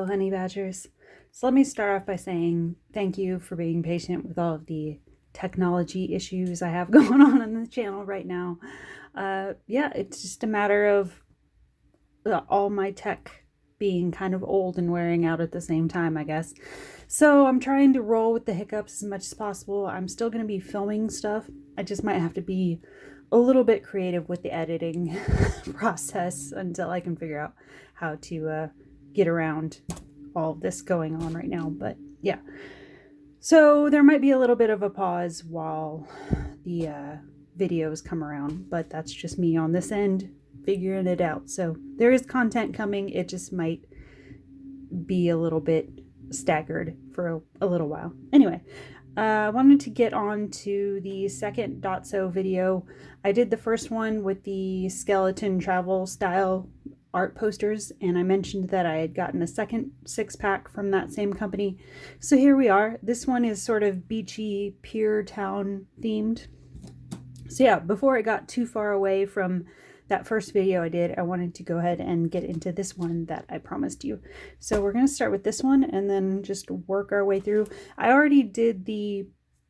honey badgers. So let me start off by saying thank you for being patient with all of the technology issues I have going on the channel right now. Yeah, it's just a matter of all my tech being kind of old and wearing out at the same time, I guess. So I'm trying to roll with the hiccups as much as possible. I'm still going to be filming stuff. I just might have to be a little bit creative with the editing process until I can figure out how to get around all of this going on right now. But yeah, so there might be a little bit of a pause while the videos come around, but that's just me on this end figuring it out. So there is content coming. It just might be a little bit staggered for a little while. Anyway, I wanted to get on to the second DOTSO video. I did the first one with the skeleton travel style art posters, and I mentioned that I had gotten a second 6-pack from that same company. So here we are. This one is sort of beachy, pier town themed. So yeah, before I got too far away from that first video I did, I wanted to go ahead and get into this one that I promised you. So we're going to start with this one and then just work our way through. I already did the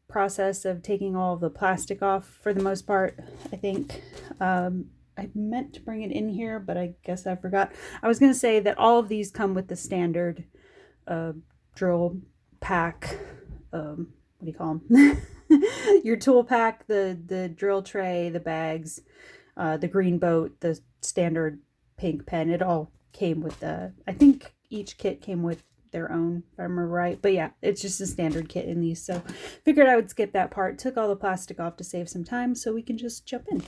process of taking all of the plastic off for the most part, I think. I meant to bring it in here, but I guess I forgot. I was going to say that all of these come with the standard drill pack. What do you call them? Your tool pack, the drill tray, the bags, the green boat, the standard pink pen. It all came with I think each kit came with their own, if I remember right. But yeah, it's just a standard kit in these. So figured I would skip that part. Took all the plastic off to save some time so we can just jump in.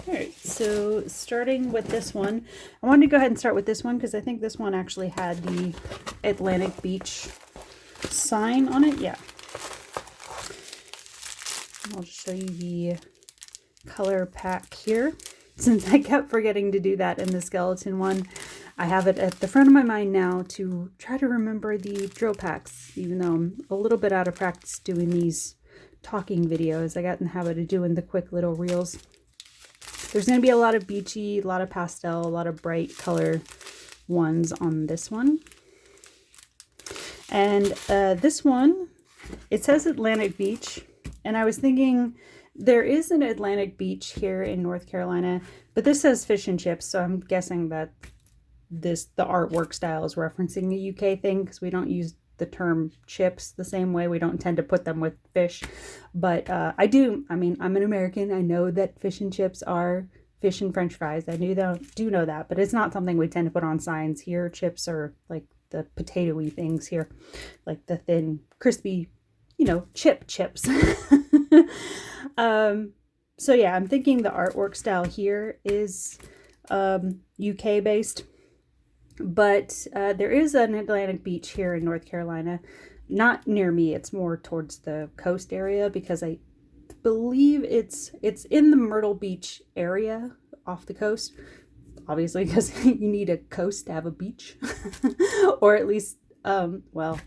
All right, so starting with this one. I wanted to go ahead and start with this one because I think this one actually had the Atlantic Beach sign on it. Yeah. I'll just show you the color pack here, since I kept forgetting to do that in the skeleton one. I have it at the front of my mind now to try to remember the drill packs, even though I'm a little bit out of practice doing these talking videos. I got in the habit of doing the quick little reels. There's going to be a lot of beachy, a lot of pastel, a lot of bright color ones on this one. And this one, it says Atlantic Beach, and I was thinking there is an Atlantic Beach here in North Carolina, but this says fish and chips, so I'm guessing that the artwork style is referencing a UK thing, because we don't use the term chips the same way. We don't tend to put them with fish, but I mean, I'm an American. I know that fish and chips are fish and french fries. I do know that, but it's not something we tend to put on signs here. Chips are like the potato-y things here, like the thin, crispy, chips. So yeah, I'm thinking the artwork style here is UK based, but there is an Atlantic Beach here in North Carolina, not near me. It's more towards the coast area, because I believe it's in the Myrtle Beach area off the coast, obviously, because you need a coast to have a beach. Or at least well,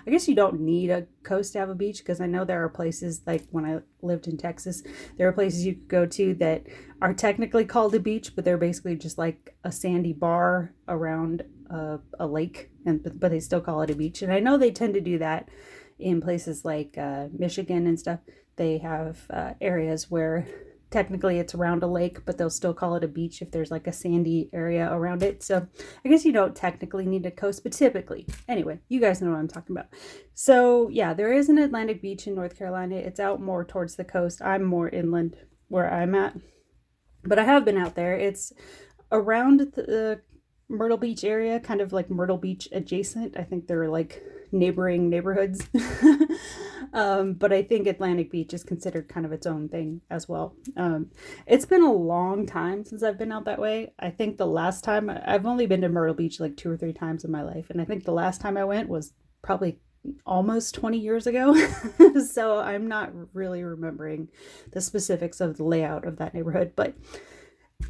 I guess you don't need a coast to have a beach, because I know there are places, like when I lived in Texas, there are places you could go to that are technically called a beach, but they're basically just like a sandy bar around a lake, but they still call it a beach. And I know they tend to do that in places like Michigan and stuff. They have areas where technically it's around a lake, but they'll still call it a beach if there's like a sandy area around it. So I guess you don't technically need a coast, but typically. Anyway, you guys know what I'm talking about. So yeah, there is an Atlantic Beach in North Carolina. It's out more towards the coast. I'm more inland where I'm at, but I have been out there. It's around the Myrtle Beach area, kind of like Myrtle Beach adjacent. I think they're like neighboring neighborhoods. But I think Atlantic Beach is considered kind of its own thing as well. It's been a long time since I've been out that way. I think the last time, I've only been to Myrtle Beach like 2 or 3 times in my life, and I think the last time I went was probably almost 20 years ago. So I'm not really remembering the specifics of the layout of that neighborhood, but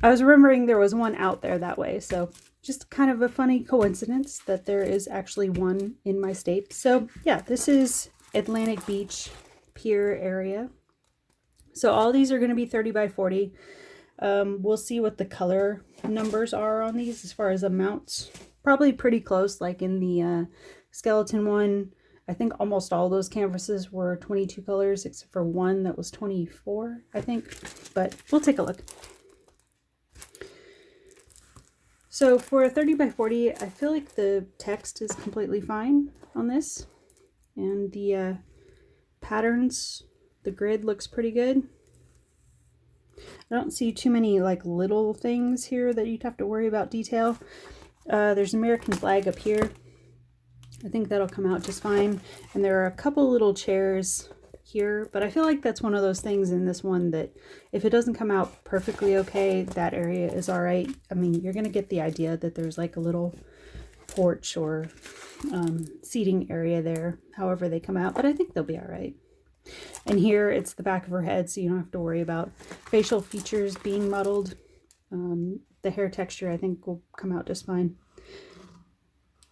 I was remembering there was one out there that way. So just kind of a funny coincidence that there is actually one in my state. So yeah, this is Atlantic Beach pier area. So all these are going to be 30 by 40. We'll see what the color numbers are on these as far as amounts. probably pretty close, like in the skeleton one. I think almost all those canvases were 22 colors, except for one that was 24, I think. But we'll take a look. So for a 30 by 40, I feel like the text is completely fine on this. And the patterns, the grid looks pretty good. I don't see too many like little things here that you'd have to worry about detail. There's an American flag up here. I think that'll come out just fine. And there are a couple little chairs here, but I feel like that's one of those things in this one that if it doesn't come out perfectly okay, that area is all right. I mean, you're gonna get the idea that there's like a little porch or seating area there, however they come out, but I think they'll be all right. And here it's the back of her head, so you don't have to worry about facial features being muddled. The hair texture I think will come out just fine.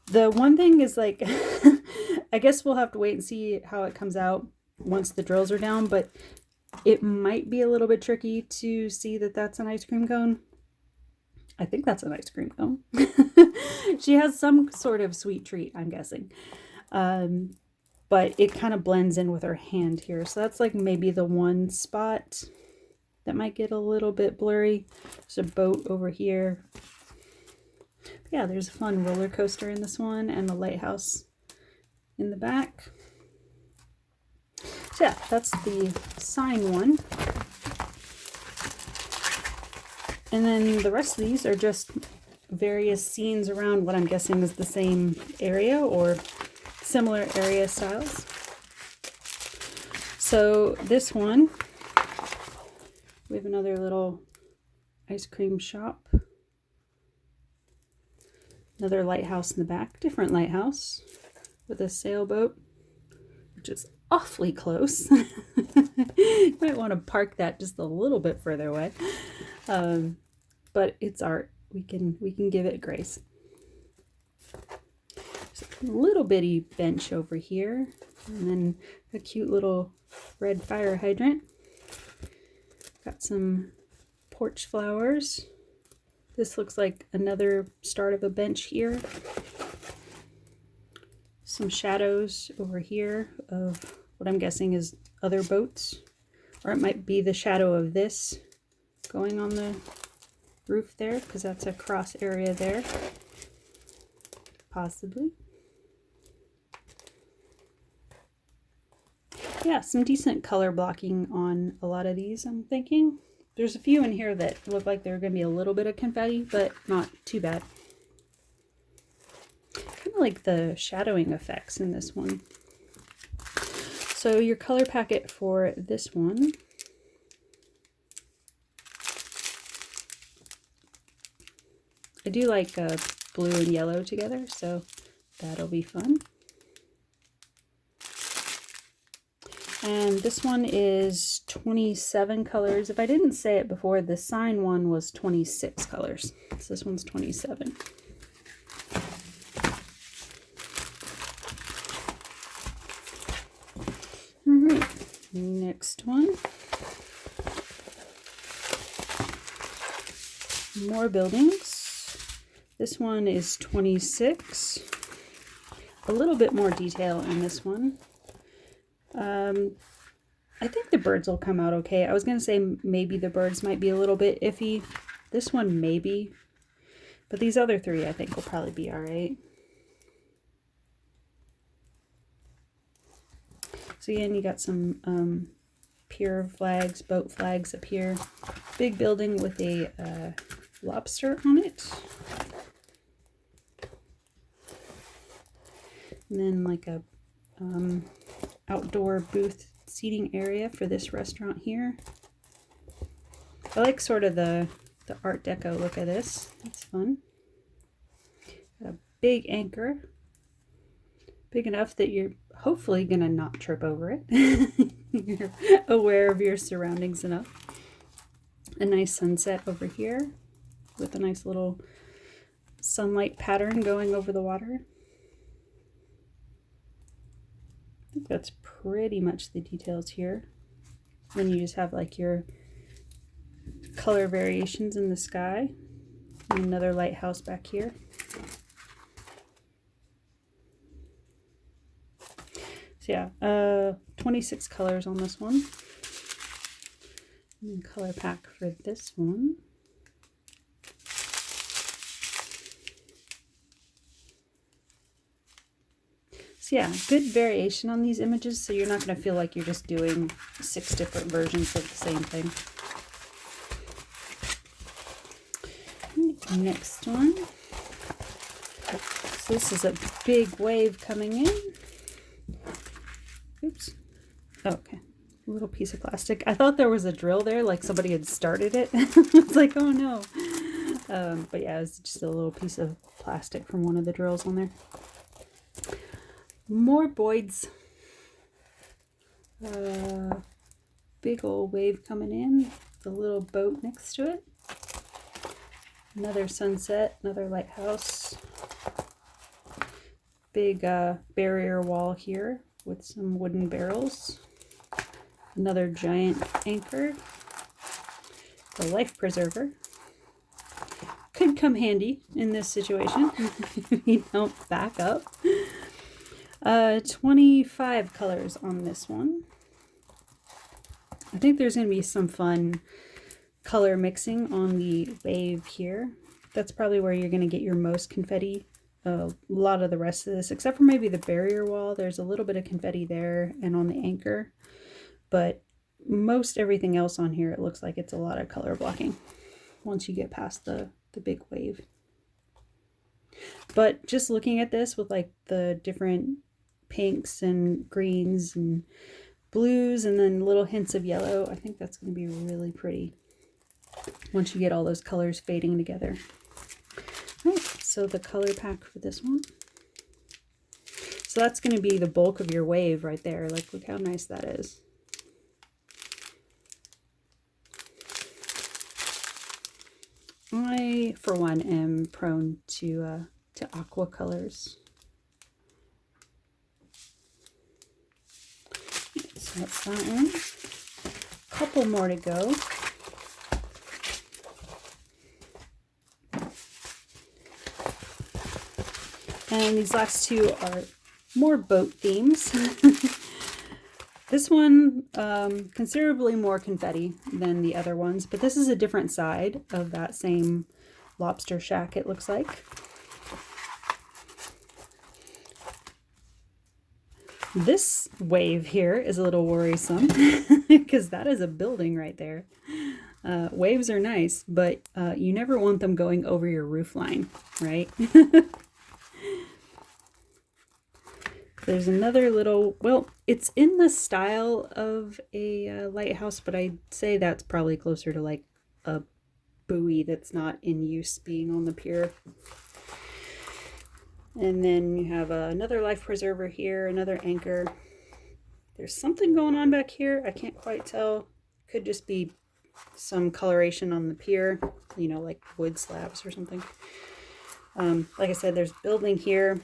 The one thing is like, I guess we'll have to wait and see how it comes out once the drills are down, but it might be a little bit tricky to see that that's an ice cream cone. I think that's an ice cream cone. She has some sort of sweet treat, I'm guessing. But it kind of blends in with her hand here. So that's like maybe the one spot that might get a little bit blurry. There's a boat over here. Yeah, there's a fun roller coaster in this one and a lighthouse in the back. So yeah, that's the sign one. And then the rest of these are just various scenes around what I'm guessing is the same area or similar area styles. So this one, we have another little ice cream shop. Another lighthouse in the back, different lighthouse with a sailboat, which is awfully close. You might want to park that just a little bit further away. But it's art. We can give it grace. So a little bitty bench over here, and then a cute little red fire hydrant. Got some porch flowers. This looks like another start of a bench here. Some shadows over here of what I'm guessing is other boats, or it might be the shadow of this going on the roof there, because that's a cross area there, possibly. Yeah, some decent color blocking on a lot of these, I'm thinking. There's a few in here that look like they're going to be a little bit of confetti, but not too bad. Kind of like the shadowing effects in this one. So your color packet for this one. I do like blue and yellow together, so that'll be fun. And this one is 27 colors. If I didn't say it before, the sign one was 26 colors. So this one's 27. All right, next one. More buildings. This one is 26. A little bit more detail in this one. I think the birds will come out okay. I was going to say maybe the birds might be a little bit iffy. This one maybe. But these other three I think will probably be alright. So again, you got some pier flags, boat flags up here. Big building with a lobster on it. And then like a outdoor booth seating area for this restaurant here. I like sort of the Art Deco look of this. That's fun. Got a big anchor. Big enough that you're hopefully gonna not trip over it. You're aware of your surroundings enough. A nice sunset over here with a nice little sunlight pattern going over the water. I think that's pretty much the details here. Then you just have like your color variations in the sky and another lighthouse back here. So yeah, 26 colors on this one. And color pack for this one. So yeah, good variation on these images, so you're not going to feel like you're just doing 6 different versions of the same thing. Next one. So this is a big wave coming in. Oops. Oh, okay. A little piece of plastic. I thought there was a drill there, like somebody had started it. It's like, oh no. But yeah, it's just a little piece of plastic from one of the drills on there. More Boyds. Big old wave coming in. The little boat next to it. Another sunset, another lighthouse. Big barrier wall here with some wooden barrels. Another giant anchor. The life preserver. Could come handy in this situation if you don't back up. 25 colors on this one. I think there's going to be some fun color mixing on the wave here. That's probably where you're going to get your most confetti. A lot of the rest of this, except for maybe the barrier wall, there's a little bit of confetti there and on the anchor. But most everything else on here, it looks like it's a lot of color blocking once you get past the big wave. But just looking at this with like the different pinks and greens and blues and then little hints of yellow, I think that's going to be really pretty once you get all those colors fading together. All right, so the color pack for this one. So that's going to be the bulk of your wave right there. Like, look how nice that is. I, for one, am prone to aqua colors. So that's that one. Couple more to go. And these last two are more boat themes. This one, considerably more confetti than the other ones, but this is a different side of that same lobster shack, it looks like. This wave here is a little worrisome because that is a building right there. Waves are nice, but you never want them going over your roof line, right? There's another little, well, it's in the style of a lighthouse, but I'd say that's probably closer to like a buoy that's not in use being on the pier. And then you have another life preserver here, another anchor. There's something going on back here. I can't quite tell. Could just be some coloration on the pier, you know, like wood slabs or something. Like I said, there's building here.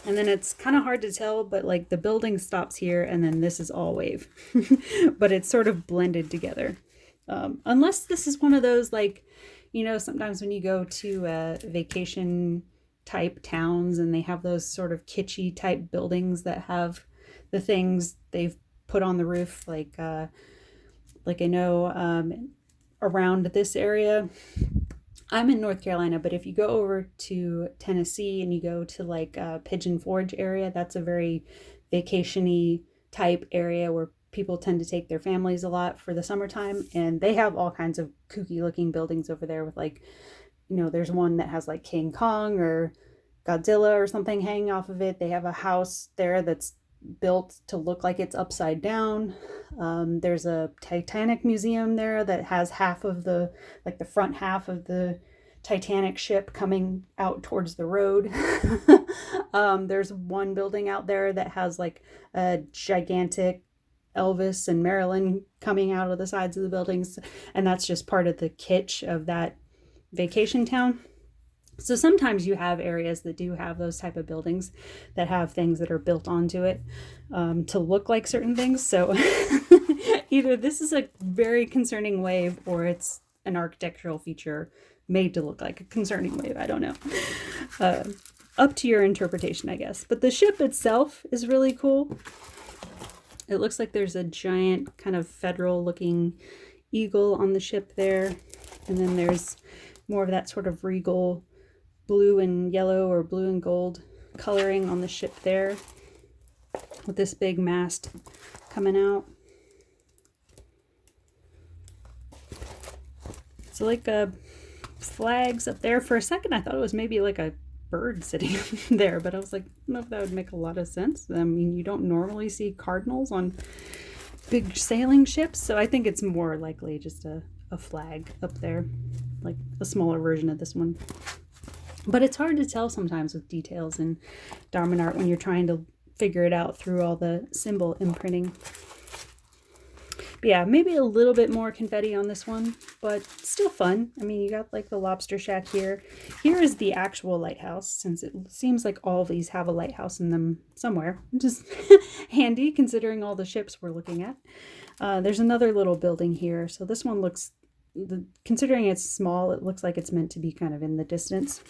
And then it's kind of hard to tell, but like the building stops here and then this is all wave. But it's sort of blended together. Unless this is one of those, like, you know, sometimes when you go to vacation type towns and they have those sort of kitschy type buildings that have the things they've put on the roof, like I know around this area. I'm in North Carolina, but if you go over to Tennessee and you go to like Pigeon Forge area, that's a very vacation-y type area where people tend to take their families a lot for the summertime. And they have all kinds of kooky looking buildings over there with like, you know, there's one that has like King Kong or Godzilla or something hanging off of it. They have a house there that's built to look like it's upside down. There's a Titanic museum there that has half of the, like the front half of the Titanic ship coming out towards the road. There's one building out there that has like a gigantic Elvis and Marilyn coming out of the sides of the buildings, and that's just part of the kitsch of that vacation town. So sometimes you have areas that do have those type of buildings that have things that are built onto it to look like certain things. So either this is a very concerning wave or it's an architectural feature made to look like a concerning wave. I don't know. up to your interpretation, I guess. But the ship itself is really cool. It looks like there's a giant kind of federal looking eagle on the ship there. And then there's more of that sort of regal blue and yellow or blue and gold coloring on the ship there, with this big mast coming out. So like flags up there. For a second I thought it was maybe like a bird sitting there, but I was like, I don't know if that would make a lot of sense. I mean, you don't normally see cardinals on big sailing ships, so I think it's more likely just a flag up there, like a smaller version of this one. But it's hard to tell sometimes with details in diamond art when you're trying to figure it out through all the symbol imprinting. But yeah, maybe a little bit more confetti on this one, but still fun. I mean, you got like the lobster shack here. Here is the actual lighthouse, since it seems like all of these have a lighthouse in them somewhere, which is handy considering all the ships we're looking at. There's another little building here. So this one looks, considering it's small, it looks like it's meant to be kind of in the distance.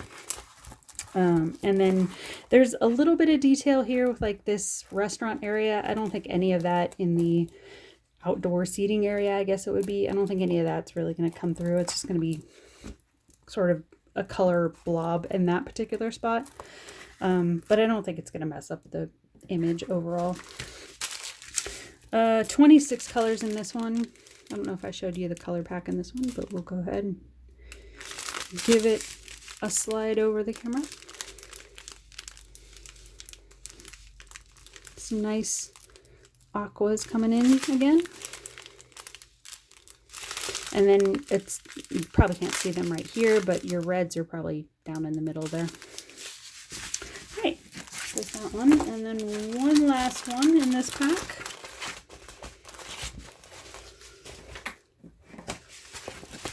And then there's a little bit of detail here with like this restaurant area. I don't think any of that in the outdoor seating area, I guess it would be. I don't think any of that's really going to come through. It's just going to be sort of a color blob in that particular spot. But I don't think it's going to mess up the image overall. 26 colors in this one. I don't know if I showed you the color pack in this one, but we'll go ahead and give it a slide over the camera. Some nice aquas coming in again. And then it's, you probably can't see them right here, but your reds are probably down in the middle there. All right, there's that one. And then one last one in this pack.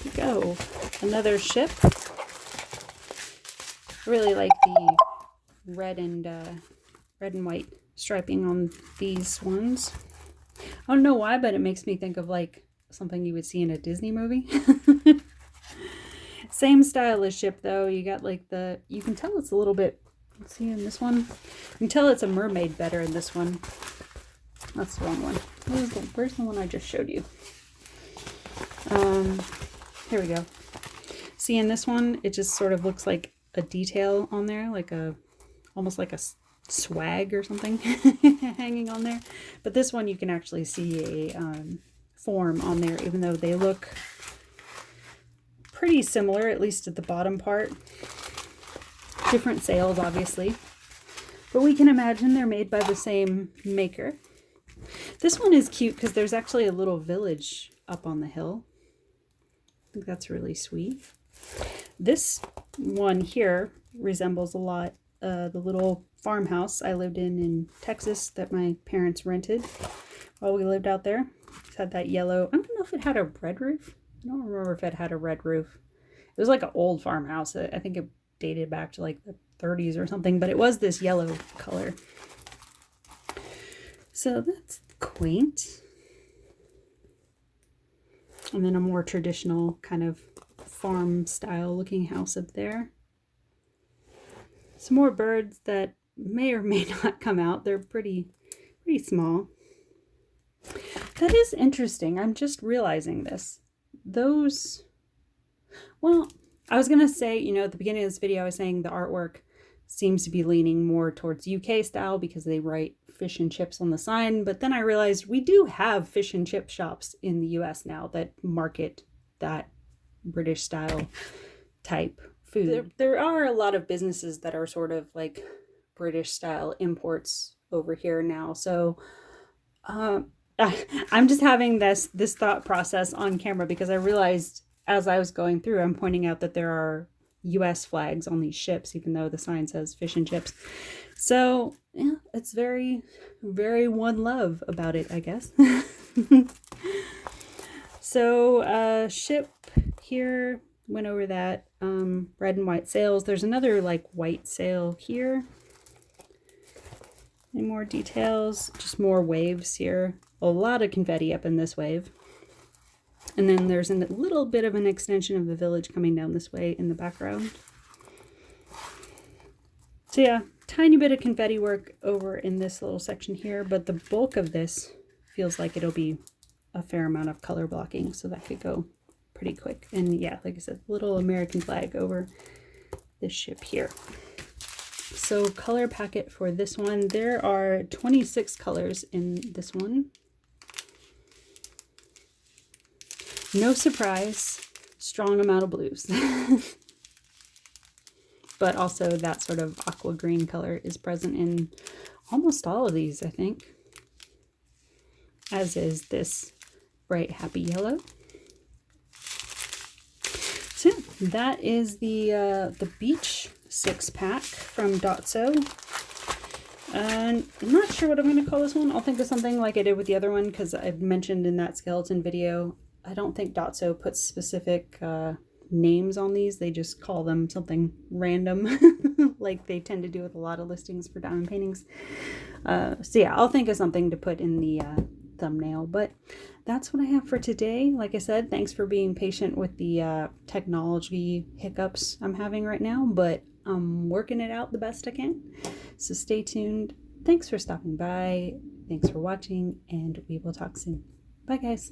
Here we go. Another ship. I really like the red and white striping on these ones. I don't know why, but it makes me think of like something you would see in a Disney movie. Same style as ship though. You got like the, you can tell it's a little bit, let's see in this one, you can tell it's a mermaid better in this one. That's the wrong one. Where's the one I just showed you? Here we go. See, in this one, it just sort of looks like a detail on there, like a, almost like a swag or something hanging on there. But this one you can actually see a form on there, even though they look pretty similar, at least at the bottom part. Different sails, obviously, but we can imagine they're made by the same maker. This one is cute because there's actually a little village up on the hill. I think that's really sweet. This one here resembles a lot the little farmhouse I lived in Texas that my parents rented while we lived out there. It had that yellow, I don't know if it had a red roof. I don't remember if it had a red roof. It was like an old farmhouse. I think it dated back to like the 30s or something, but it was this yellow color. So that's quaint. And then a more traditional kind of farm style looking house up there. Some more birds that may or may not come out. They're pretty small. That is interesting. I'm just realizing this. Those, well, I was going to say, you know, at the beginning of this video, I was saying the artwork seems to be leaning more towards UK style because they write fish and chips on the sign. But then I realized we do have fish and chip shops in the US now that market that British style type food. There are a lot of businesses that are sort of like British style imports over here now. So I'm just having this thought process on camera because I realized as I was going through, I'm pointing out that there are US flags on these ships, even though the sign says fish and chips. So yeah, it's very, very one love about it, I guess. So ship here, went over that, red and white sails. There's another like white sail here. Any more details? Just more waves here. A lot of confetti up in this wave. And then there's a little bit of an extension of the village coming down this way in the background. So yeah, tiny bit of confetti work over in this little section here, but the bulk of this feels like it'll be a fair amount of color blocking, so that could go pretty quick. And yeah, like I said, little American flag over this ship here. So color packet for this one, there are 26 colors in this one. No surprise, strong amount of blues. But also that sort of aqua green color is present in almost all of these, I think. As is this bright happy yellow. So that is the beach 6-pack from DOTSO. And I'm not sure what I'm going to call this one. I'll think of something like I did with the other one, because I've mentioned in that skeleton video, I don't think DOTSO puts specific names on these. They just call them something random like they tend to do with a lot of listings for diamond paintings. So yeah, I'll think of something to put in the thumbnail, but that's what I have for today. Like I said, thanks for being patient with the technology hiccups I'm having right now, but I'm working it out the best I can. So stay tuned. Thanks for stopping by. Thanks for watching, and we will talk soon. Bye guys.